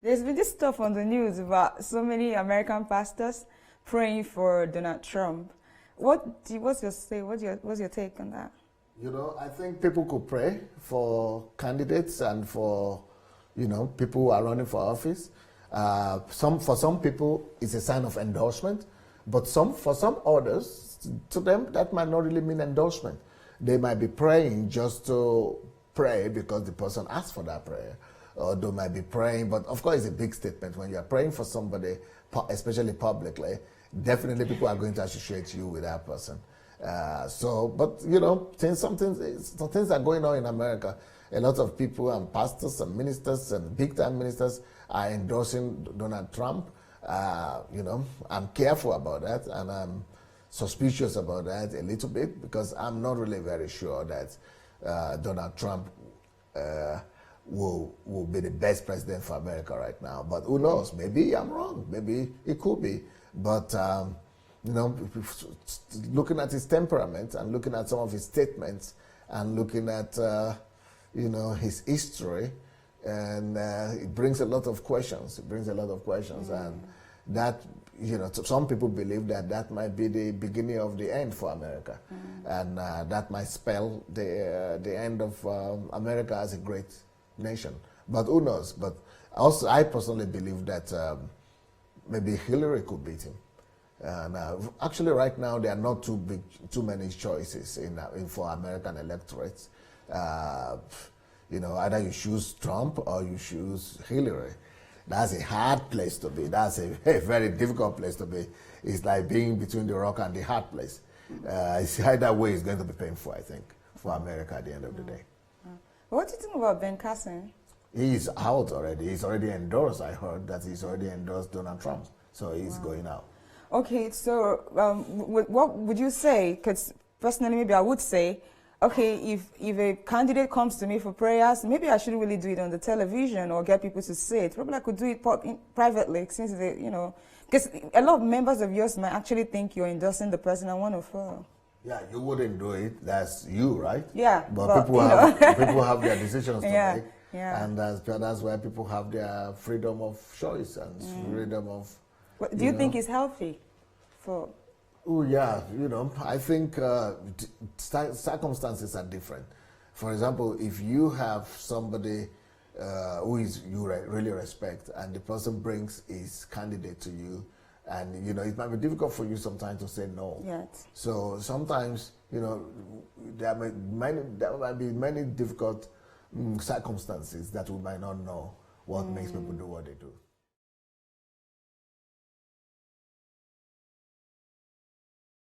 There's been this stuff on the news about so many American pastors praying for Donald Trump. What's your take on that? You know, I think people could pray for candidates and for, people who are running for office. For some people, it's a sign of endorsement, but for some others, to them, that might not really mean endorsement. They might be praying just to pray because the person asked for that prayer. Or they might be praying, but of course it's a big statement. When you're praying for somebody, especially publicly, definitely people are going to associate you with that person. Some things are going on in America. A lot of people and pastors and ministers and big-time ministers are endorsing Donald Trump. I'm careful about that, and I'm suspicious about that a little bit because I'm not really very sure that Donald Trump will be the best president for America right now. But who knows? Maybe I'm wrong. Maybe it could be. But, looking at his temperament and looking at some of his statements and looking at, his history, and it brings a lot of questions. And that, some people believe that might be the beginning of the end for America. And that might spell the end of America as a great nation. But who knows? But also, I personally believe that maybe Hillary could beat him. Actually, right now, there are not too many choices for American electorates. Either you choose Trump or you choose Hillary. That's a hard place to be. That's a very difficult place to be. It's like being between the rock and the hard place. Either way is going to be painful, I think, for America at the end of the day. What do you think about Ben Carson? He's out already. He's already endorsed. I heard that he's already endorsed Donald Trump. So he's going out. Okay, so what would you say? Because personally, maybe I would say, okay, if a candidate comes to me for prayers, maybe I shouldn't really do it on the television or get people to see it. Probably I could do it privately, since they, because a lot of members of yours might actually think you're endorsing the person I want to follow. Yeah, you wouldn't do it. That's you, right? Yeah. But people have their decisions to make. Yeah. And that's why people have their freedom of choice and freedom of... Do you think it's healthy for... Oh, yeah. I think circumstances are different. For example, if you have somebody who you really respect and the person brings his candidate to you, and it might be difficult for you sometimes to say no. Yes. So sometimes there might be many difficult circumstances that we might not know what makes people do what they do.